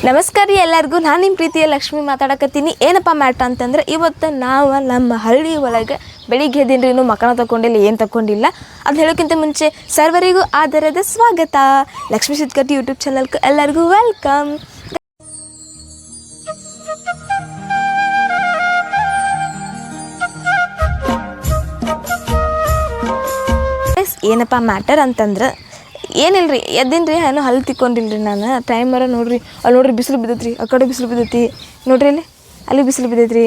ನಮಸ್ಕಾರ ರೀ ಎಲ್ಲರಿಗೂ. ನಾನು ನಿಮ್ಮ ಪ್ರೀತಿಯ ಲಕ್ಷ್ಮಿ ಮಾತಾಡಕತ್ತೀನಿ. ಏನಪ್ಪ ಮ್ಯಾಟ್ರ್ ಅಂತಂದ್ರೆ, ಇವತ್ತು ನಾವು ನಮ್ಮ ಹಳ್ಳಿ ಒಳಗೆ ಬೆಳಿಗ್ಗೆ ಎದ್ದಿನ್ರಿ, ಇನ್ನೂ ಮಕ್ಕಳ ತಗೊಂಡಿಲ್ಲ, ಏನು ತಗೊಂಡಿಲ್ಲ. ಅದು ಹೇಳೋಕ್ಕಿಂತ ಮುಂಚೆ ಸರ್ವರಿಗೂ ಆಧಾರದ ಸ್ವಾಗತ. ಲಕ್ಷ್ಮೀ ಸಿದ್ಕಟ್ಟಿ ಯೂಟ್ಯೂಬ್ ಚಾನಲ್ಗೆ ಎಲ್ಲರಿಗೂ ವೆಲ್ಕಮ್. ಏನಪ್ಪ ಮ್ಯಾಟರ್ ಅಂತಂದ್ರೆ ಏನಿಲ್ಲ ರೀ, ಎದ್ದಿನ್ರಿ, ಏನೋ ಹಲ್ಲು ತಿಕ್ಕೊಂಡಿಲ್ರಿ ನಾನು. ಟೈಮರ ನೋಡ್ರಿ, ಅಲ್ಲಿ ನೋಡ್ರಿ ಬಿಸಿಲು ಬಿದ್ದೈತ್ರಿ, ಆ ಕಡೆ ಬಿಸಿಲು ಬಿದ್ದೈತಿ ನೋಡ್ರಿ, ಅಲ್ಲಿ ಬಿಸಿಲು ಬಿದ್ದೈತ್ರಿ,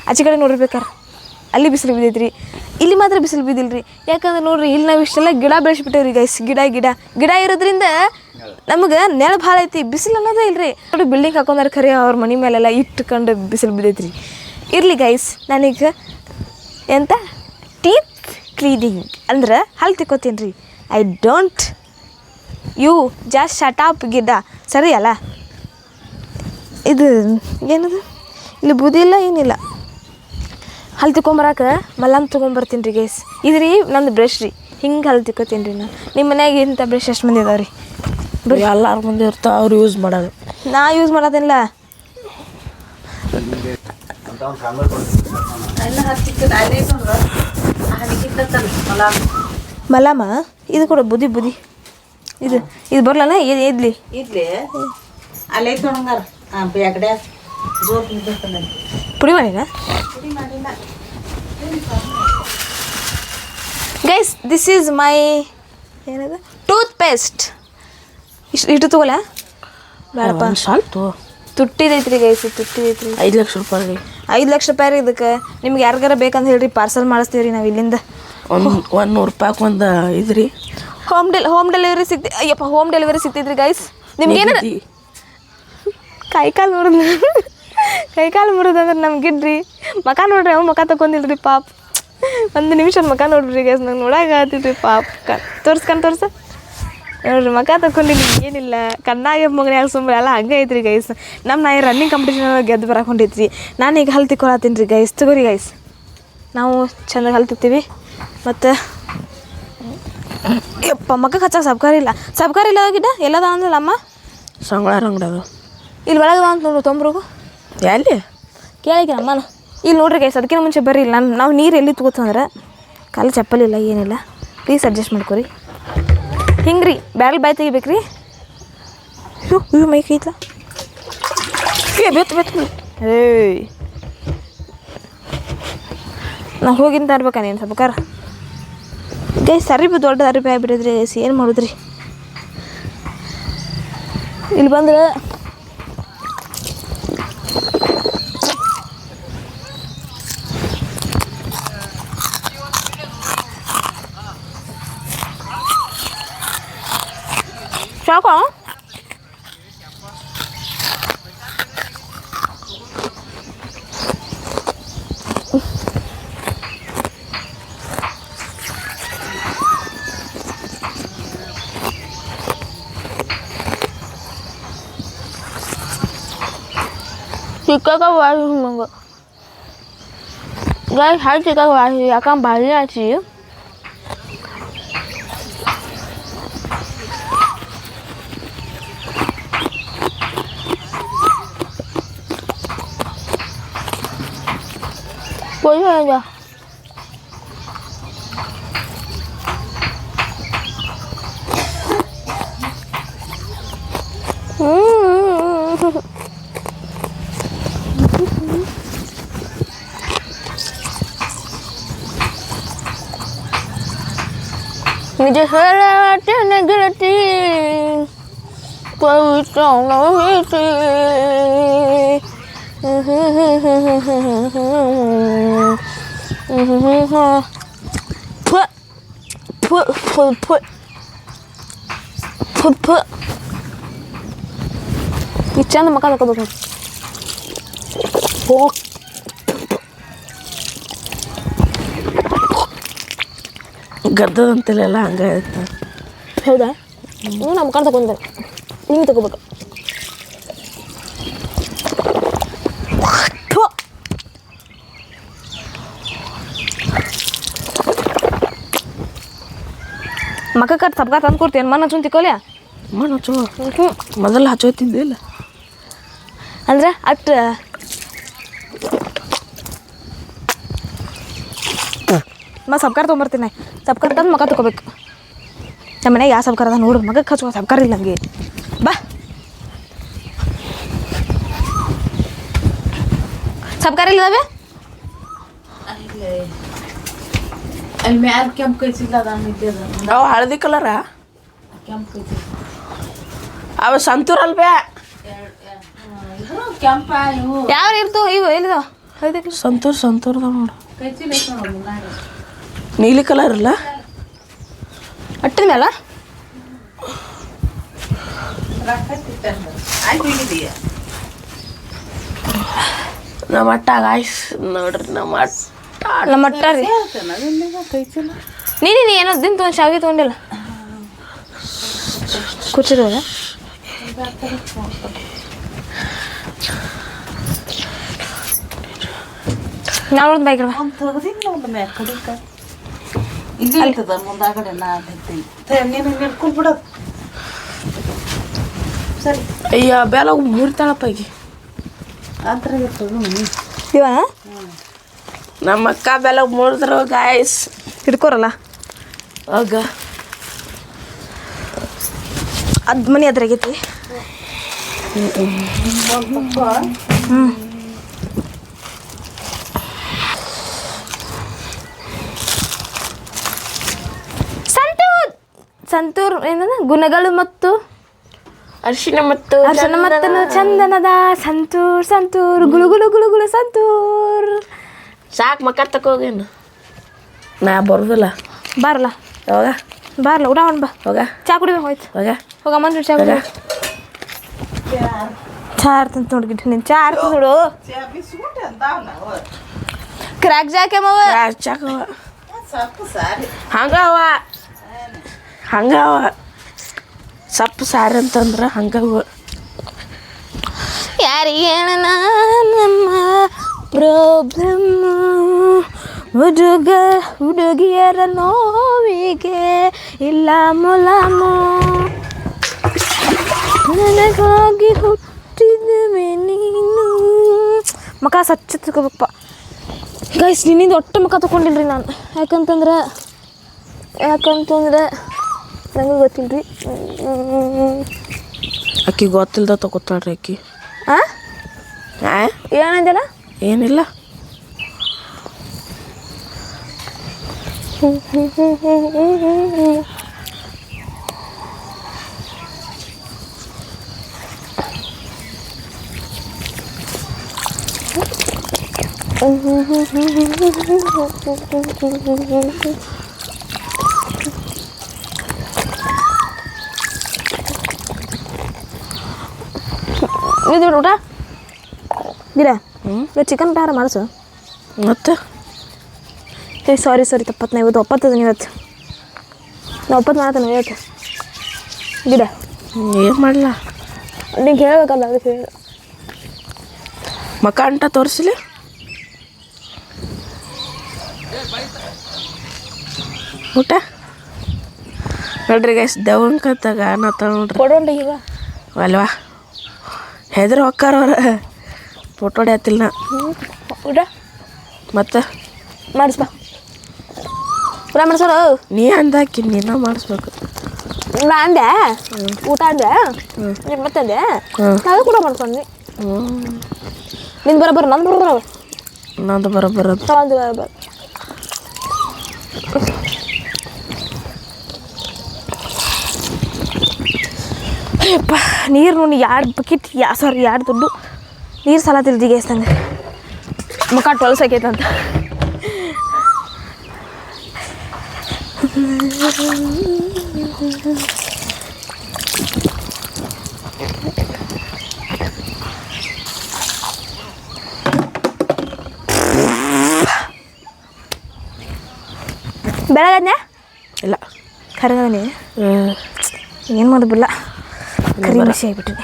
ಆಚೆ ಕಡೆ ನೋಡ್ರಿ ಬೇಕಾರೆ ಅಲ್ಲಿ ಬಿಸಿಲು ಬಿದ್ದೈತ್ರಿ, ಇಲ್ಲಿ ಮಾತ್ರ ಬಿಸಿಲು ಬಿದ್ದಿಲ್ರಿ. ಯಾಕಂದ್ರೆ ನೋಡ್ರಿ, ಇಲ್ಲಿ ನಾವು ಇಷ್ಟೆಲ್ಲ ಗಿಡ ಬೆಳೆಸ್ಬಿಟ್ಟೇವ್ರಿ ಗೈಸ್. ಗಿಡ ಇರೋದ್ರಿಂದ ನಮಗೆ ನೆಲ ಭಾಳ ಐತಿ, ಬಿಸಿಲು ಅನ್ನೋದೇ ಇಲ್ರಿ. ನೋಡಿ ಬಿಲ್ಡಿಂಗ್ ಹಾಕೊಂಡ್ರೆ ಖರೆ ಅವ್ರ ಮನೆ ಮೇಲೆಲ್ಲ ಇಟ್ಕೊಂಡು ಬಿಸಿಲು ಬಿದ್ದೈತ್ರಿ. ಇರಲಿ ಗೈಸ್, ನನಗೆ ಎಂತ ಟೀತ್ ಕ್ಲೀನಿಂಗ್ ಅಂದ್ರೆ ಹಲ್ಲು ತಿಕ್ಕೋತೀನಿ ರೀ. I don't you just shut up ಗಿಡ, ಸರಿ ಅಲ್ಲ? ಇದು ಏನದು, ಇಲ್ಲಿ ಬೂದಿ ಇಲ್ಲ ಏನಿಲ್ಲ. ಹಲ್ಲು ತಿಕ್ಕೊಂಬರಕ್ಕೆ ಮಲ್ಲಮ್ ತೊಗೊಂಬರ್ತೀನಿ ರೀ ಗೈಸ್. ಇದು ರೀ ನಂದು ಬ್ರಷ್ ರೀ, ಹಿಂಗೆ ಹಲ್ಲು ತಿಕ್ಕೋತೀನಿ ರೀ ನಾನು. ನಿಮ್ಮ ಮನ್ಯಾಗ ಇಂಥ ಬ್ರಷ್ ಎಷ್ಟು ಮಂದಿ ಇದಾವೆ ರೀ? ಎಲ್ಲಾರು ಮುಂದೆ ಇರ್ತಾವೆ, ಅವ್ರು ಯೂಸ್ ಮಾಡೋದು. ನಾ ಯೂಸ್ ಮಾಡೋದಿಲ್ಲ. ಮಲಮ ಇದು ಕೂಡ ಬುದಿ ಇದು ಬರಲ್ಲ. ಇಡ್ಲಿ ಅಲ್ಲೇ ತೊಗೊಂಗಾರ ಬೇಕಡೆ ಪುಡಿ ಮಾಡಿನ ಗೈಸ್. ದಿಸ್ ಈಸ್ ಮೈ ಏನದು ಟೂತ್ ಪೇಸ್ಟ್. ಇಷ್ಟು ತಗೋಲ್ಲ ಬೇಡಪ್ಪ, ಸ್ವಲ್ಪ ತುಟ್ಟಿದೈತ್ರಿ ಗೈಸ್, ತುಟ್ಟಿದೈತ್ರಿ. 5 ಲಕ್ಷ ರೂಪಾಯಿ ರೀ. 5 ಲಕ್ಷ ರೂಪಾಯಿ ರೀ ಇದಕ್ಕೆ. ನಿಮ್ಗೆ ಯಾರಿಗಾರ ಬೇಕಂತ ಹೇಳ್ರಿ, ಪಾರ್ಸಲ್ ಮಾಡಿಸ್ತೀವಿ ರೀ ನಾವು ಇಲ್ಲಿಂದ. 100 ರೂಪಾಯಿಗೆ ಒಂದು ಇದು ರೀ. ಹೋಮ್ ಡೆಲಿವರಿ ಸಿಗ್ತಿ. ಅಯ್ಯಪ್ಪ, ಹೋಮ್ ಡೆಲಿವರಿ ಸಿಗ್ತೈತ್ರಿ ಗೈಸ್. ನಿಮ್ಗೆ ಏನಾರ ಕೈಕಾಲು ಮುರಿದಂದ್ರೆ ನಮ್ಗೆ ಗಿಡ್ರಿ. ಮಕ ನೋಡ್ರಿ, ಅವ್ನು ಮಕ ತಗೊಂಡಿಲ್ರಿ ಪಾಪ. ಒಂದು ನಿಮಿಷ ಮಕ ನೋಡ್ರಿ ಗೈಸ್, ನಂಗೆ ನೋಡಾಗ ಆತಿದ್ರಿ ಪಾಪ. ತೋರ್ಸ ನೋಡ್ರಿ, ಮಕ ತಗೊಂಡಿಲ್ಲ, ಏನಿಲ್ಲ. ಕಣ್ಣಾಗೆ ಮಗನ್ಯಾಗ ಸುಮ್ಮನೆ ಎಲ್ಲ ಹಂಗೆ ಐತ್ರಿ ಗೈಸ್. ನಮ್ಮ ನಾ ರನ್ನಿಂಗ್ ಕಾಂಪಿಟೇಷನ್ ಗೆದ್ದು ಬರಕ್ಕೆ ಹೊಂಟೈತ್ರಿ. ನಾನು ಈಗ ಹಲ್ಲು ತಿಕ್ಕೊಳತ್ತೀನಿ ರೀ ಗೈಸ್. ತಗೋರಿ ಗೈಸ್, ನಾವು ಚೆನ್ನಾಗಿ ಹಲ್ಲು ತಿಕ್ತೀವಿ. ಮತ್ತು ಯಪ್ಪ, ಮಕ್ಕಕ್ಕೆ ಹಚ್ಚಕ್ಕೆ ಸಬ್ಕಾರಿ ಇಲ್ಲ ಗಿಡ ಎಲ್ಲದ ಅಂದ್ರಲ್ಲ ಅಮ್ಮ. ಸಂಗಳಾರ ಅಂಗಡಿ ಅದು ಇಲ್ಲಿ ಒಳಗೆ ಅಂತ ನೋಡ್ರಿ, ತೊಂಬ್ರಿಗೂ ಎಲ್ಲಿ ಕೇಳಿಕೆ ಅಮ್ಮನ. ಇಲ್ಲಿ ನೋಡ್ರಿ ಗೈಸ್, ಅದಕ್ಕಿಂತ ಮುಂಚೆ ಬರ್ರಿ. ನಾವು ನೀರು ಎಲ್ಲಿ ತಗೋತಂದ್ರೆ ಕಾಲು ಚಪ್ಪಲಿ ಇಲ್ಲ, ಏನಿಲ್ಲ. ಪ್ಲೀಸ್ ಅಡ್ಜಸ್ಟ್ ಮಾಡ್ಕೊರಿ. ಹಿಂಗೆ ರೀ, ಬ್ಯಾರಲ್ ಬಾಯ್ ತೆಗಿಬೇಕ್ರಿ. ಇವು ಮೈ ಕೈತ್ಲ ಬೆತ್ತು ಏಯ್, ನಾವು ಹೋಗಿಂತ ಇರ್ಬೇಕಾ ನೀನು ಸಬ್ಕಾರ ಗೈಸ್. ಅರಿಬಿ ದೊಡ್ಡ ಅರಿಬಿ ಆಗಿಬಿಟ್ಟಿದ್ರಿ ಗೈಸ್, ಏನು ಮಾಡಿದ್ರಿ? ಇಲ್ಲಿ ಬಂದ್ರೆ ಸಾಕಾ? चिक्का वाढ मग गाय हा चिक्का वाढ याका भाजण्याची कोई है मुझे हराते न गिरती कोई चाँद मिलती ಚಂದ ಮಕ್ಕ ತಗೋಬೇಕು. ಗದ್ದದಂತೆಲ್ಲ ಹಂಗೆ ಆಯ್ತು. ಹೌದಾ? ನೀವು ನಮ್ಮ ಮಕ್ಕ ತಗೊಂಡೆ, ಹಿಂಗೆ ತಗೋಬೇಕು. मका कर सबका ತಂದು ಕೊಡ್ತೀನಿ. ಮನ ಚುನ್ ತಿಕ್ಕೋಲ್ಯಾ ಮನ ಚೋ ಮೊದಲು ಹಚ್ಚೋತಿದ್ದಿಲ್ಲ. ಅಂದ್ರೆ ಅಟ್ ಸಬ್ಕಾರ ತೊಗೊಂಬರ್ತೀನಿ ಸಬ್ಕಾರ ತಂದು ಮಗ ತೊಗೋಬೇಕು ನಮ್ಮ ಮನೆಗೆ ಯಾವ ಸಬ್ಕಾರ ಅದ ನೋಡು ಮಗಕ್ಕೆ ಹಚ್ಕೋ ಸಬ್ಕಾರ ಇಲ್ಲ ನಮಗೆ ಬಾ ಸಬ್ಕಾರ ಇಲ್ಲವೇ ಅಲ್ಲಿ ಮ್ಯಾಲ ಕೆಂಪು ಕೈಸಿಲ್ಲ ಅದ ಅವು ಹಳದಿ ಕಲರ ಕೆಂಪು ಕೈಸಿ ಅವ ಸಂತೂರ್ ಅಲ್ವೇ ಕೆಂಪ ಇವು ಯಾವ ಇರ್ತು ಇವು ಎಲ್ಲಿದಾವ ಹೌದಕ್ಕೆ ಸಂತೂರ್ದ ನೋಡು ಕೈಚಿಲ್ಲ ಐತೆ ನೋಡು ಮುನ್ನಾಡಿ ನೀಲಿ ಕಲರ್ ಇಲ್ಲ ಅಟ್ಟಿದ ಮೇಲೆ ರೊಕ್ಕ ತಿಂತಾರ ಆಯ್ತು ಹೋಗಿದೀಯ ನಮ್ಮ ಅಟ್ಟ ಗಾಯ್ಸ್ ನೋಡ್ರಿ ನಮ್ಮ ಅಟ್ಟ ರೀ ಕೈಚಿಲ್ಲ ನೀನು ಏನೋ ದಿನ ತೊಗೊಂಡು ಶಾವಿಗೆ ತೊಗೊಂಡಿಲ್ಲ ಕೂರ್ಚಿದವಾಗ ನಾವು ಬೈಕ್ ಒಂದು ತೆಗ್ದಿಲ್ಲ ಒಂದು ಮ್ಯಾಲ ಕಡಿಕ ಇಲ್ಲಿ ಇರ್ತದ ಮುಂದಾಗಡೆ ನಾ ಹೇಳ್ತೀನಿ ನೀನು ನಿಲ್ಕೊಂಡು ಬಿಡೋದು ಸರಿ ಅಯ್ಯ ಬೆಲ್ಲ ಮುರಿತಾಳಪ್ಪ ಈಗ ಆ ಥರ ಇರ್ತದ ಇವ ನಮ್ಮ ಅಕ್ಕ ಬೆಲ್ಲ ಮುರಿದ್ರು ಗಾಯ್ಸ್ ಹಿಡ್ಕೋರಲ್ಲ ಆಗ ಅದು ಮನೆ ಅದ್ರಾಗೈತಿ ಸಂತೂರ್ ಏನದ ಗುಣಗಳು ಮತ್ತು ಅರಿಶಿನ ಮತ್ತು ಅರ್ಶನ ಮತ್ತನು ಚಂದನದ ಸಂತೂರ್ ಸಂತೂರ್ ಗುಳುಗುಳು ಗುಳುಗುಳು ಸಂತೂರ್ ಸಾಕು ಮಕ್ಕ ತಕೋಗೇನು ನಾ ಬರೋದಿಲ್ಲ ಬಾರಲ್ಲ ಯಾವಾಗ ಬಾರಲ್ಲ ಊಟ ಮಾಡಿ ಬಾ ಹೋಗ ಚಾ ಕುಡಿಬೇಕು ಹೋಯ್ತು ಹೋಗ ಹೋಗ ಮನ್ರಿ ಚಾ ಕುಡಿ ಚಾ ಇರ್ತಂತ ನೋಡ್ಗಿಟ್ಟು ನೀನು ಚಾ ಇರ್ತಂತ ನೋಡು ಕ್ರ್ಯಾಕ್ ಜಾಕೆ ಮಾವ ಚಾಕವ ಸಾಕು ಸಾರಿ ಹಂಗವ ಸಪ್ಪು ಸಾರಿ ಅಂತಂದ್ರೆ ಹಂಗವ ಯಾರಿಗೆ ಹೇಳೋಣ ನಮ್ಮ ಪ್ರಾಬ್ಲಮ್ ಹುಡುಗಿಯರ ನೋವಿಗೆ ಇಲ್ಲ ಮುಲಾಮು ನನಗಾಗಿ ಹುಟ್ಟಿದವೆ ನೀನು ಮಕ ಸಚ್ಚ ತಗೋಬೇಕಪ್ಪ ಗೈಸ್ ನಿನ್ನಿಂದ ಒಟ್ಟು ಮಕ ತೊಗೊಂಡಿಲ್ರಿ ನಾನು ಯಾಕಂತಂದ್ರೆ ನನಗೂ ಗೊತ್ತಿಲ್ಲ ರೀ ಅಕ್ಕಿ ಗೊತ್ತಿಲ್ದ ತಗೋತಾಳ್ರಿ ಅಕ್ಕಿ ಏನಂದಿಲ್ಲ ಏನಿಲ್ಲ ಇದು ಊಟ ದಿರ ಚಿಕನ್ ಊಟ ಮಾಡಿಸು ಮತ್ತೆ ಸಾರಿ ತಪ್ಪತ್ತು ನಾ ಇವತ್ತು ಒಪ್ಪತ್ತದ ಇವತ್ತು ನಾ ಒಪ್ಪತ್ತು ಮಾಡ್ತಾನೆ ಇವತ್ತು ಗಿಡ ಏನು ಮಾಡಲ್ಲ ನಿಂಗೆ ಹೇಳ್ಬೇಕಲ್ಲ ಅದಕ್ಕೆ ಹೇಳು ಮಕ ಅಂಟ ತೋರಿಸಲಿ ಊಟ ನೋಡ್ರಿ ಗೈಸ್ ದವಂಕತ್ತಾಗ ಅನ್ನತ್ತ ನೋಡ್ರಿ ಕೊಡೋಣ ಈಗ ಅಲ್ವಾ ಹೆದ್ರ ಹೊಕ್ಕಾರವ್ರ ಫೋಟೋ ಹೊಡ್ಯಾತಿಲ್ಲ ಊಟ ಮತ್ತೆ ಮಾಡಿಸ್ಬಾ ಊಟ ಮಾಡಿಸೋರು ನೀ ಅಂದಾಕಿ ನೀನ ಮಾಡಿಸ್ಬೇಕು ನಾ ಅಂದೆ ಊಟ ಅಂದೆ ಮತ್ತೆ ಅಂದೆ ನಾವೇ ಕೂಡ ಮಾಡ್ಕೊಂಡ್ವಿ ನಿಂದು ಬರೋಬ್ಬರ ನಂದು ಬರೋಬ್ಬರ ನಂದು ಬರೋಬ್ಬರ ನಂದು ಬರೋಬ್ಬರ ಅಯ್ಯಪ್ಪ ನೀರು ನೋಡಿ 2 ಬಕೆಟ್ 2 ದುಡ್ಡು ನೀರು ಸಾಲ ತಿಳ್ದಿ ಗೇಸ್ತಂಗೆ ಮುಖ ಟೊಲ್ಸಕೈತಂತ ಬೆಳಗ್ಗೆ ಇಲ್ಲ ಕರಗನೆ ಏನು ಮಾಡೋದಿಲ್ಲ ಕರಿ ಮಿಷಿ ಆಗಿಬಿಟ್ಟಿದೆ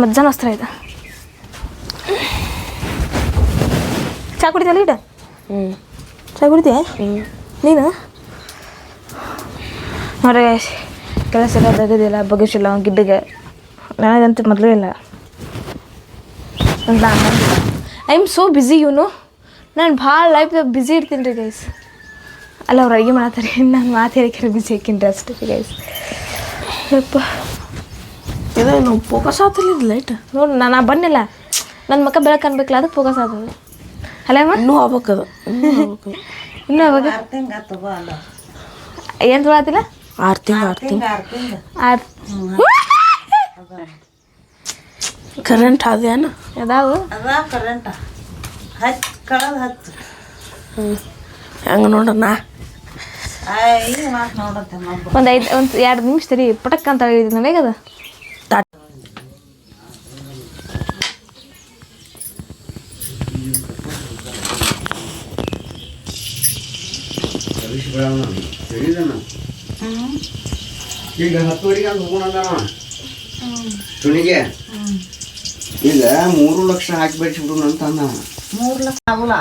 ಮಧ್ಯಾಹ್ನ ಅಸ್ತ್ರ ಇದೆ ಚಾ ಕುಡಿತಲ್ಲ ಇಡ ಹ್ಞೂ ಚಾ ಕುಡಿತೀಯ ನೀನು ನೋಡ್ರಿ ಕೆಲಸ ಎಲ್ಲ ತೆಗೆದಿಲ್ಲ ಬಗ್ಗಿಸಿಲ್ಲ ಗಿಡ್ಡಗೆ ನನಗಂತೂ ಮೊದಲೇ ಇಲ್ಲ ಅಂತ ಐ ಆಮ್ ಸೋ ಬ್ಯುಸಿ ಇವನು ನಾನು ಭಾಳ ಲೈಫ್ ಬ್ಯುಸಿ ಇರ್ತೀನಿ ರೀ ಗೈಸ್ ಅಲ್ಲ ಅವ್ರು ಅಡುಗೆ ಮಾಡ್ತಾರೆ ನಾನು ಮಾತು ಹೇಳಿಕೆ ಬ್ಯುಸಿ ಹಾಕಿನ್ರಿ ಅಷ್ಟೇ ಗೈಸ್ ಯಪ್ಪ ಇದು ನಾವು ಫೋಕಸ್ ಆಗ್ತಿಲ್ಲ ಲೈಟ್ ನೋಡಿ ನಾನು ಬಂದಿಲ್ಲ ನನ್ನ ಮಕ್ಕ ಬೆಳಕು ಅನ್ಬೇಕಲ್ಲ ಅದಕ್ಕೆ ಫೋಕಸ್ ಆಗ್ತದೆ ಅಲ್ಲಮ್ಮ ಇನ್ನೂ ಆಗ್ಬೇಕದು ಇನ್ನೂ ಅವಾಗ ಏನು ತೊಗೊಳತ್ತಿಲ್ಲ 6 ತಿಂಗಳು ಕರೆಂಟ್ ಅದೇನ ಅದಾವು ಕರೆಂಟ್ ಕಳೆದ ಹತ್ತು ಹೆಂಗೆ ನೋಡೋಣ ಈಗ ಮಾತು ನೋಡತ್ತೆ ಒಂದು 2 ನಿಮಿಷ ಸರಿ ಪಟಕ್ ಅಂತ ಹೇಳಿದ್ದು ನನಗದ ಈಗ 10 ಅಂತ ಹೋಗೋಣ ತುಣಿಗೆ ಈಗ 3 ಲಕ್ಷ ಹಾಕಿ ಬೆಳೆಸ್ಬಿಡು ಅಂತ ಅಂದ 3 ಲಕ್ಷ ಆಗಲ್ಲ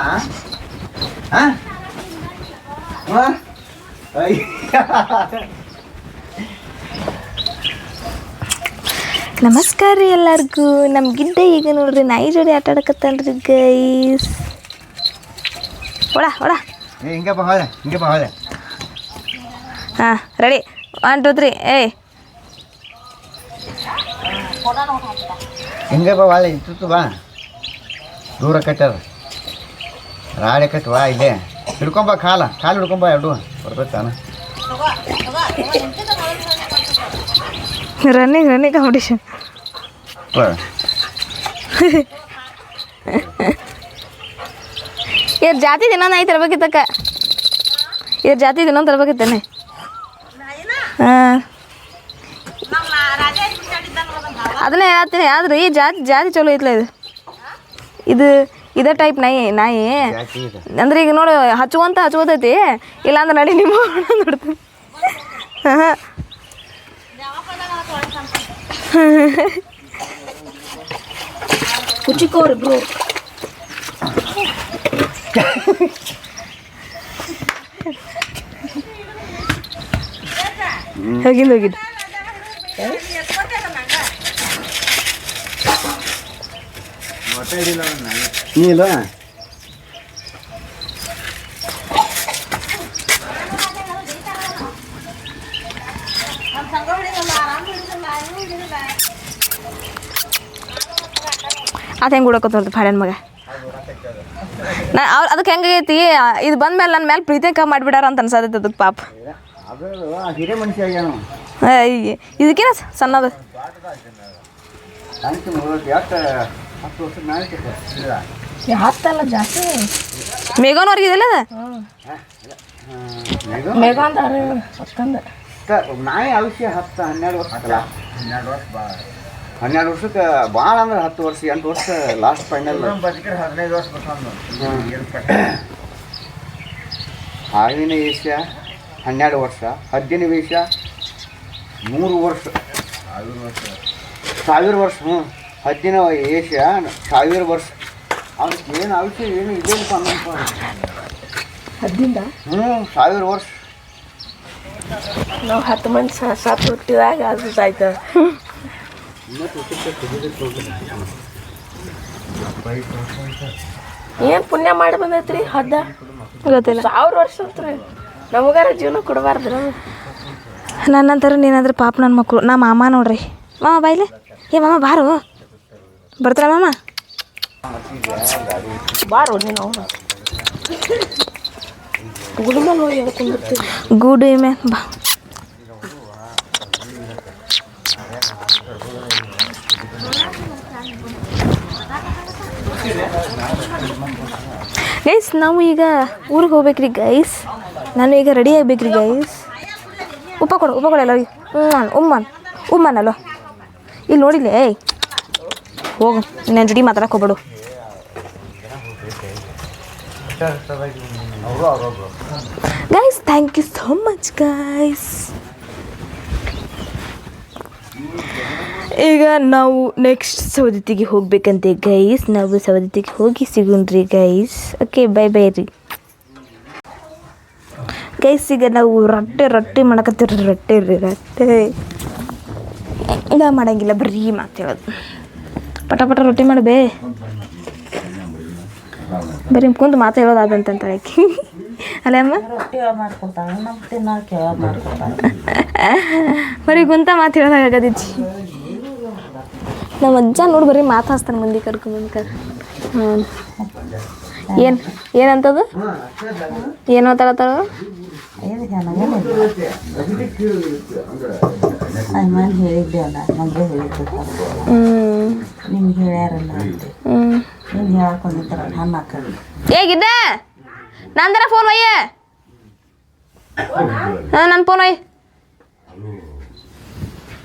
ನಮಸ್ಕಾರ ರೀ ಎಲ್ಲರಿಗೂ ನಮ್ಮ ಗಿಡ್ಡ ಈಗ ನೋಡ್ರಿ ನಾಯಿ ಜೋಡಿ ಆಟ ಆಡಕತ್ತಾನ್ರಿ ಗೈಸ್ ಒಡ ಹಿಂಗೆ ಬಾ ಹೊಳೆ ಹಾಂ ರೆಡಿ 1 2 3 ಏಯ್ ಹಿಂಗೆ ಬಾ ಹೊಳೆ ಇತ್ತು ಬಾ ದೂರ ಕಟ್ಟಾರ ರಾಡಿ ಕಟ್ ಬಾ ಇಲ್ಲೇ ಹಿಡ್ಕೊಂಬ ಕಾಲು ಹಿಡ್ಕೊಂಬ ಎರಡು ಬರ್ಬೇಕಾನ ರನ್ನಿಂಗ್ ಕಾಂಪಿಟೇಷನ್ ಇವ್ರ ಜಾತಿ ದಿನ ನಾಯಿ ತರ್ಬೇಕಿತ್ತಕ್ಕ ಇವ್ರ ಜಾತಿ ದಿನ ತರ್ಬೇಕಿತ್ತಾನೆ ಹಾಂ ಅದನ್ನೇ ಹೇಳ್ತೀನಿ ಆದ್ರೆ ಈ ಜಾತಿ ಚಲೋ ಐತ್ಲ ಇದು ಇದೇ ಟೈಪ್ ನಾಯಿ ಅಂದ್ರೆ ಈಗ ನೋಡು ಹಚ್ಚುವಂತೈತಿ ಇಲ್ಲಾಂದ್ರೆ ನಡಿ ನಿಮ್ಮ ನೋಡ್ತೀನಿ ಹಾಂ ಕುಚಿಕೋರಿ ಬ್ರೋ ಹೋಗಿದ್ದು ನೀಲ್ಲ ಅದು ಹೆಂಗೆ ಹುಡಕೋತ ನೋಡ್ರಿ ಭಾಡ್ಯನ ಮಗ ಅದಕ್ಕೆ ಹೆಂಗೈತಿ ಇದು ಬಂದ್ಮೇಲೆ ನನ್ನ ಮೇಲೆ ಪ್ರೀತಿ ಕಮ್ಮಿ ಮಾಡಿಬಿಡಾರ ಅಂತ ಅನ್ಸತೈತೆ ಅದಕ್ಕೆ ಪಾಪ ಹಿರೇ ಮನುಷ್ಯ ಆಗ್ಯಾನ ಇದಕ್ಕೇನ ಸಣ್ಣದು ಹತ್ತಲ್ಲ ಜಾಸ್ತಿ ಮೇಘನವ್ರಿಗೆ ಇದೆಲ್ಲ ಅದು ಮೇಘ ಅಂತ ಹತ್ತಂದ ನಾಯಿ ಔಷಧಿ 10-12 ವರ್ಷ ಆಗಲ್ಲ 12 ವರ್ಷಕ್ಕೆ ಭಾಳ ಅಂದ್ರೆ 10 ವರ್ಷ 8 ವರ್ಷ ಲಾಸ್ಟ್ ಫೈನಲ್ 15 ವರ್ಷ ಹಾವಿನ ವೇಷ 12 ವರ್ಷ ಹದ್ದಿನ ವೇಷ 3 ವರ್ಷ 1000 ವರ್ಷ ಹದ್ದಿನ ವೇಷ 1000 ವರ್ಷ ಅದಕ್ಕೆ ಏನು ಔಷಧಿ ಏನು ಇದೇನಪ್ಪ ಅನ್ನಪ್ಪ ಹದ್ದಿಂದ 1000 ವರ್ಷ ನಾವು 10 ಮಂದಿ ಸಾತ್ ಹುಟ್ಟಿದಾಗ ಅದು ಆಯ್ತು ಏನು ಪುಣ್ಯ ಮಾಡಿ ಬಂದೈತ್ರಿ ಹದ್ದ ಗೊತ್ತಿಲ್ಲ 1000 ವರ್ಷ ಅಂತ್ರಿ ನಮಗಾರ ಜೀವನ ಕೊಡಬಾರ್ದು ನನ್ನಂತರ ನೀನಾದ್ರೆ ಪಾಪ ನನ್ನ ಮಕ್ಕಳು ನಾ ಮಾಮ ನೋಡ್ರಿ ಮಾಮ ಬಾಯ್ಲೆ ಏ ಮಾಮ ಬಾರು ಬರ್ತಾರ ಮಾಮ ಬಾರೋ ನೀನು ಅವನು ಗುಡುಮಲ್ ಹೋಗಿ ಕುಂದಿರ್ತೀವಿ ಗೂಡು ಮೇ ಬಾ ಗೈಸ್ ನಾವು ಈಗ ಊರಿಗೆ ಹೋಗ್ಬೇಕ್ರಿ ಗೈಸ್ ನಾನು ಈಗ ರೆಡಿ ಆಗ್ಬೇಕ್ರಿ ಗೈಸ್ ಉಪ್ಪ ಕೊಡು ಎಲ್ಲರಿಗೆ ಉಮ್ಮನಲ್ಲೋ ಇಲ್ಲಿ ನೋಡಿಲ್ಲ ಏಯ್ ಹೋಗು ನನ್ನ ಜೊತೆ ಮಾತಾಡಕ್ಕೆ ಹೋಗ್ಬೇಡು guys thank you so much guys ಈಗ ನಾವು ನೆಕ್ಸ್ಟ್ ಸವದತ್ತಿಗೆ ಹೋಗ್ಬೇಕಂತೆ ಗೈಸ್ ನಾವು ಸವದತ್ತಿಗೆ ಹೋಗಿ ಸಿಗೋಣ್ರಿ ಗೈಸ್ ಓಕೆ ಬೈ ಬೈ ರೀ ಗೈಸ್ ಈಗ ನಾವು ರೊಟ್ಟಿ ಮಾಡಕತ್ತೀವಿ ರೊಟ್ಟಿ ಇಲ್ಲ ಮಾಡಂಗಿಲ್ಲ ಬರೀ ಮಾತು ಹೇಳೋದು. ಪಟ ಪಟ ರೊಟ್ಟಿ ಮಾಡಬೇ ಬರೀ ಕುಂತು ಮಾತು ಹೇಳೋದಾದಂತ ಆಕಿ ಅಲ್ಲ ಅಮ್ಮ ರೊಟ್ಟಿ ಮಾಡ್ಕೊಡ್ತಾಳೆ ನಮ್ಮ ತಿನ್ನೋಕೆ ಮಾಡ್ಕೊಡ್ತಾಳೆ. ಬರೀ ಕುಂತ ಮಾತು ಹೇಳೋದಾಗದಿಚ್ಚಿ. ನಮ್ಮ ಅಜ್ಜ ನೋಡಿ ಬರೀ ಮಾತು ಹಾಸ್ತಾನೆ ಮಂದಿ ಕರ್ಕೊಂಬಂದು ಹಾಂ ಏನಂತದು ಏನು ಮಾತಾಡತ್ತಾಳ ಅಮ್ಮನ ಹೇಳಿದ್ದೆ ಅಲ್ಲ ನಮಗೆ ಹೇಳಿದ್ದೆ ನಿಮ್ಗೆ ಹೇಳ್ಯಾರಲ್ಲ ಅಂತ ನೀನು ಹೇಳ್ಕೊಂಡಿದ್ದಾರ ನನ್ನ ಹಾಕಿ ಹೇಗಿದ್ದ ನಂದರ ಫೋನ್ ಒಯ್ಯ ಹಾಂ ನನ್ನ ಫೋನ್ ಒಯ್ಯ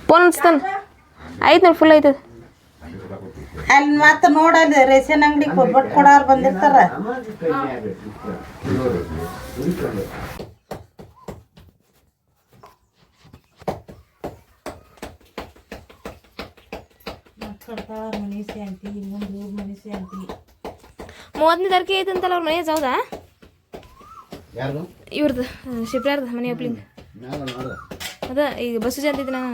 ಫೋನ್ ಅನ್ಸ್ತಾನೆ ಆಯ್ತು ನೋಡಿ ಫುಲ್ ಆಯ್ತದ. ಅಲ್ಲಿ ಮತ್ತೆ ನೋಡಲ್ಲಿ ರೇಷನ್ ಅಂಗಡಿ ಕೊಟ್ಬಿಟ್ಟು ಕೊಡೋರು ಬಂದಿರ್ತಾರ. ಮನೀಸಿ ಅಂತಿ ಇನ್ನೊಂದು ಮನೀಸಿ ಅಂತಿ 30ನೇ ತಾರೀಕಿಗೆ ಐತಂತಲ್ಲ ಅವ್ರ ಮನೆ ಹೌದಾ ಯಾರ್ದು ಇವ್ರದ್ದು ಶಿಪ್ರಾರ್ದು ಮನೆ ಒಪ್ಲಿಂಗ್ ಅದ ಈಗ ಬಸ್ಸು ಜಂತಿದ್ದೆ ನಾನು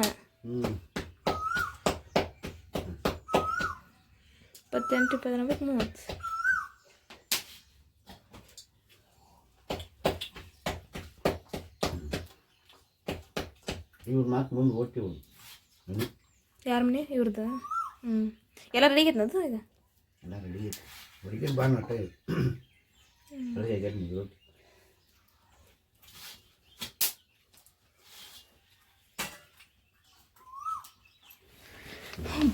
28, 29, 30 ಇವ್ರು ಮಾತು ಮುಂದೆ ಓದ್ತೀವಿ. ಯಾರ ಮನೆ ಇವ್ರದ್ದು ಎಲ್ಲ ರೆಡಿ ಆಗೈತೆ ಈಗ ಎಲ್ಲ ರೆಡಿ ಐತೆ ಹುಡುಗಿನ ಬಾ ನಟ ರೆಡಿ ಆಗ್ಯಾರ ನೀವು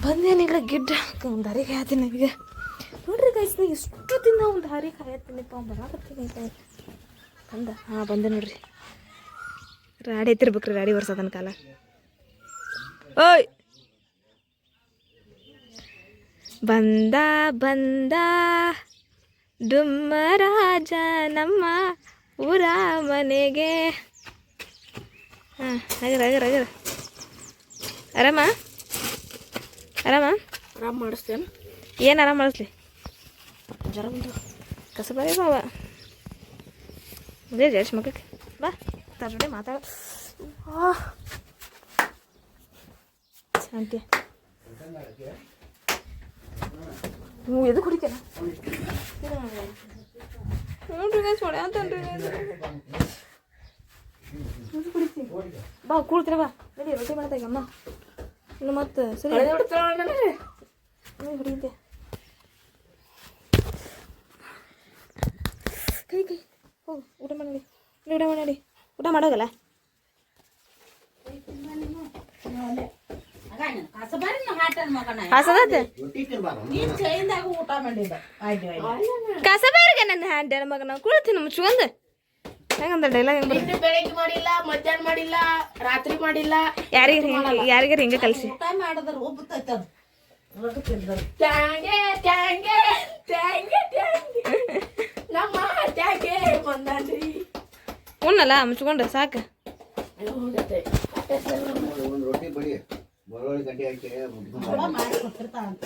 ಬಂದೇನಿಲ್ಲ ಗಿಡ್ಡ ಒಂದು ಹಾರಿ ಕಾಯತ್ತೀನಿ ಈಗ ನೋಡ್ರಿ ಗೈಸ್ ನಾ ಎಷ್ಟು ದಿನ ಒಂದು ಹಾರಿ ಕಾಯತ್ತೀನಿಪ್ಪ ಬರಾಕತ್ತೀನಿ ಬಂದ ಹಾಂ ಬಂದೆ ನೋಡ್ರಿ ರಾಡಿ ಎತ್ತಿರ್ಬೇಕ್ರಿ ರಾಡಿ ವರ್ಷದನ ಕಾಲ ಓಯ್ ಬಂದ ಬಂದ ಡುಮ್ಮರಾಜ ನಮ್ಮ ಊರ ಮನೆಗೆ ಹಾಂ ಹಾಗಾರ ಆರಾಮ ಆರಾಮ್ ಮಾಡಿಸ್ತೇನೆ ಏನು ಆರಾಮ ಮಾಡಿಸ್ಲಿ ಜರ ಬಂದು ಕಸ ಬರೀ ಬಾವ ಅದೇ ಜಡ್ಸ್ ಮಗಕ್ಕೆ ಬಾ ತಾರ ಜೊತೆ ಮಾತಾಡ ಶಾಂತಿ ಹ್ಞೂ ಎದಕ್ಕೆ ಹೊಡಿತೇನ ನೋಡ್ರಿ ಗೈಸ್ ಹೊಡ್ಯಾತನ್ರಿ ಕುಡಿತೀನಿ ಬಾ ಕೂಡ್ತೀರ ಬಾ ನಡಿ ರೊಟ್ಟಿ ಮಾಡ್ತಾಗ ಅಮ್ಮ ಇನ್ನು ಮತ್ತೆ ಸರಿ ಹೊಡಿದ್ದೆ ಕೈ ಹೋಗು ಊಟ ಮಾಡಿ ಊಟ ಮಾಡೋಗಲ್ಲ ಕಸ ಬೇರೆ ನನ್ನ ಹ್ಯಾಂಡ್ ಮಗನ ಕುಳ್ತೀನಿ ಮುಚ್ಕೊಂಡ್ ಹೆಂಗಂದ ಡೈಲಾಗ್ ನಿನ್ನೆ ಬೆಳಿಗ್ಗೆ ಮಾಡಿಲ್ಲ ಮಧ್ಯಾಹ್ನ ಮಾಡಿಲ್ಲ ರಾತ್ರಿ ಮಾಡಿಲ್ಲ ಯಾರಿಗಾರ ಹಿಂಗೆ ಕಲಿಸಿ ಊಟ ಮಾಡಿದ್ರೆ ಒಬ್ಬತ್ತೈತೆ ಅದು ಟ್ಯಾಂಗೆ ಟ್ಯಾಂಗೆ ಟ್ಯಾಂಗೆ ಟ್ಯಾಂಗೆ ನಮ್ಮ ಟ್ಯಾಂಗೆ ಬಂದಾನ್ರಿ ಉಣ್ಣಲ್ಲ ಮುಚ್ಕೊಂಡ್ರೆ ಸಾಕು ಒಂದು ರೊಟ್ಟಿ ಬಡಿ ಬೆಳ್ಳುಳ್ಳಿ ಗಡ್ಡೆ ಹಾಕಿ ಮಾಡಿ ಕೊಟ್ಟಿರ್ತಾಳಂತ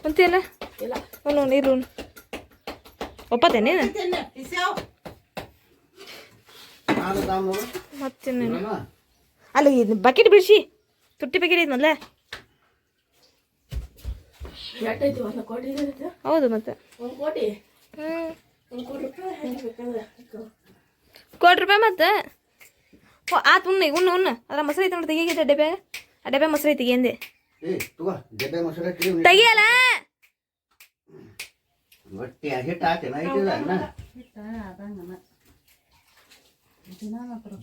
ಅಂತಿಲ್ಲ ಇಲ್ಲ ಅವನು ನೀರು ಒಪ್ಪತ್ತೇನೆ ಮತ್ತೇನು ಅಲ್ಲಿ ಬಕೆಟ್ ಬಿಡಿಸಿ ತುಟ್ಟಿ ಬಕೆಟ್ ಐತೆ ಮೊದಲೇ ಎಟ್ಟೈತಿ ಒಂದು ಕೋಟಿ ಹೌದು ಮತ್ತೆ ಒಂದು ಕೋಟಿ ಹ್ಞೂ ಒಂದು ಕೋಟಿ ರೂಪಾಯಿ ಹೆಂಗೆ ಬೇಕಂದ್ರೆ ₹1 ಮತ್ತೆ ಆತು ಉಣ್ಣ ಅದ್ರ ಮೊಸರು ಐತೆ ನೋಡಿ ತೆಗಿಯೈತೆ ಡಬ್ಬೆ ಆ ಡಬ್ಬೆ ಮೊಸರು ಐತಿ ತೆಗಿಯಂದೆ ತೆಗಿಯಲ್ಲ ಒಟ್ಟಿ ಹಿಟ್ಟು ಹಾಕೇನ ಐತಿಲ್ಲ ಅನ್ನ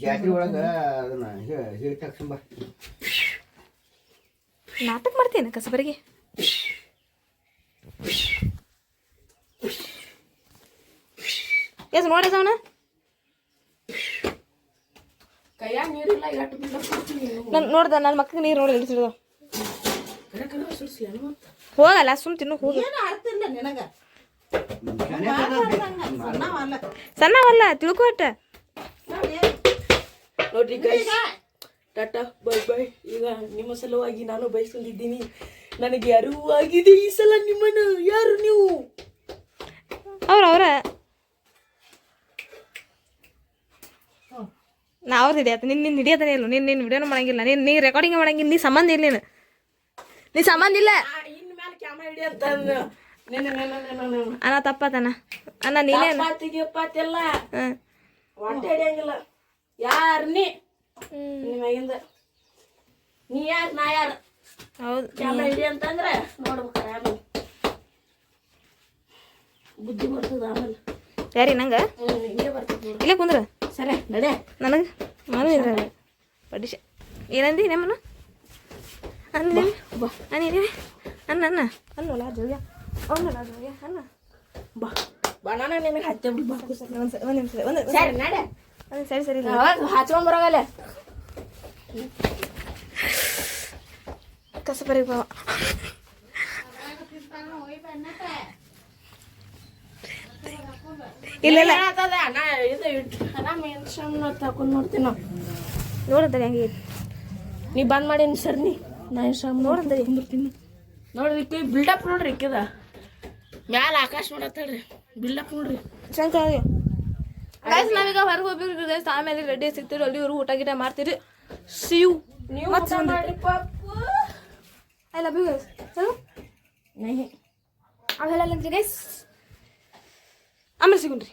ಜಾತ್ರೆ ಒಳಗೆ ಅದನ್ನ ಹಿಟ್ಟು ಹಾಕ್ಸಂಬ ನಾಟಕ ಮಾಡ್ತೇನೆ ಕಸಬರಿಗೆ ಎಷ್ಟು ನೋಡಿದ ಅವನ ಕೈಯಾಗ ನೀರಿಲ್ಲ ಎಟ್ಟು ಬಿಲ್ಲ ಕೊಡ್ತೀನಿ ನಾನು ನೋಡ್ದೆ ನನ್ನ ಮಕ್ಕಳಿಗೆ ನೀರು ನೋಡಿ ಇಳಿಸಿಡ್ದು ಕರೆ ಸುಡಿಸ್ಲಿ ಮತ್ತೆ ಹೋಗಲ್ಲ ಸುಮ್ ತಿನ್ನು ಹೋಗಿ ಏನು ಅರ್ತಿಲ್ಲ ನಿನಗೆ ಸಣ್ಣವಲ್ಲ ತಿಳ್ಕೊಟ ನೋಡ್ರಿ ಗೈಸ್ ಟಾಟಾ ಬೈ ಬೈ ಈಗ ನಿಮ್ಮ ಸಲುವಾಗಿ ನಾನು ಬಯಸ್ಕೊಂಡಿದ್ದೀನಿ ನನಗೆ ಅರಿವಾಗಿದೆ ಈ ಸಲ ನಿಮ್ಮನ್ನು ಯಾರು ನೀವು ಅವ್ರ ನಾ ಅವ್ರದ್ದು ಹಿಡಿಯತ್ತ ನಿನ್ನ ಹಿಡಿಯತಾನೆ ಇಲ್ಲ ನಿನ್ನ ವಿಡಿಯೋನು ಮಾಡಂಗಿಲ್ಲ ನೀ ರೆಕಾರ್ಡಿಂಗ್ ಮಾಡಂಗಿಲ್ಲ ನೀ ಸಂಬಂಧ ಇಲ್ಲ ನೀ ಸಂಬಂಧ ಇಲ್ಲ ಇನ್ನು ಮೇಲೆ ಕ್ಯಾಮ್ರಾ ಹಿಡಿ ಅಂತ ಅಣ್ಣ ತಪ್ಪತನ ಅಣ್ಣ ನೀನೇ ಪಾತಿಗೆಲ್ಲ ಹಾಂ ಹೊಟ್ಟೆ ಹಿಡಿಯಂಗಿಲ್ಲ ಯಾರು ನಿಮ್ಮಾಗಿಂದ ನೀ ಯಾರು ನಾ ಯಾರು ಹೌದು ಕ್ಯಾಮ್ರಾ ಹಿಡಿ ಅಂತಂದ್ರೆ ನೋಡ್ಬೇಕಾರೆ ಆಮೇಲೆ ಬುದ್ಧಿ ಬರ್ತದ ಆಮೇಲೆ ಯಾರಿ ನಂಗೆ ಹಿಂಗೆ ಬರ್ತದೆ ನೋಡಿ ಇಲ್ಲೇ ಕುಂದ್ರ ಸರಿ ನಡೆ ನನಗೆ ನಾನು ಇದ್ರೆ ಪಡಿಶ ಏನಂದಿ ನಮ್ಮನ ಅಂದಿ ಅನ್ನಿ ಅನ್ನ ಅನ್ನ ಅನ್ನೋಲ್ಲ ಜೋಗ್ಯ ಅವನಲ್ಲ ಜೋಗ್ಯ ಅನ್ನ ಬಾ ಬನಾನ ನಿನಗೆ ಹತ್ತೆ ಬಿಡು ಬಾ ಒಂದು ನಿಮಿಷ ಒಂದು ಸರಿ ನಡೆ ಸರಿ ಸರಿ ಹಚ್ಕೊಂಬರೋಗಲ್ಲ ಕಸಪರಿ ಬಾವ ಇಲ್ಲ ಇಲ್ಲ ನಾ ಇದು ತಕೊಂಡ್ ನೋಡ್ತೀನಿ ನಾವು ನೋಡಂತಾರೆ ಹೆಂಗೆ ನೀ ಬಂದ್ ಮಾಡೀನಿ ಸರ್ ನೀ ನಾ ನೋಡಂತರಿ ಕುಂದಿರ್ತೀನಿ ನೋಡ್ರಿ ಬಿಲ್ಡಪ್ ನೋಡ್ರಿ ಇಕ್ಕಿದ ಮ್ಯಾಲ ಆಕಾಶ ನೋಡತ್ತಳ್ರಿ ಬಿಲ್ಡಪ್ ನೋಡ್ರಿ ಶಂಕರ ಗೈಸ್ ನಾವೀಗ ಹೊರಗೆ ಹೋಗ್ಬೇಕು ಗೈಸ್ ಆಮೇಲೆ ರೆಡಿ ಸಿಗ್ತೀರಿ ಅಲ್ಲಿವರೆಗೂ ಊಟ ಗಿಟ ಮಾಡ್ತೀರಿ ಸಿಯು ನೀವು ಮಾಡ್ರಿ Pappu I love you guys ಚಲೋ ನಹಿ ಅವೆಲ್ಲ ಗೈಸ್ ಆಮೇಲೆ ಸಿಗುಣ್ರಿ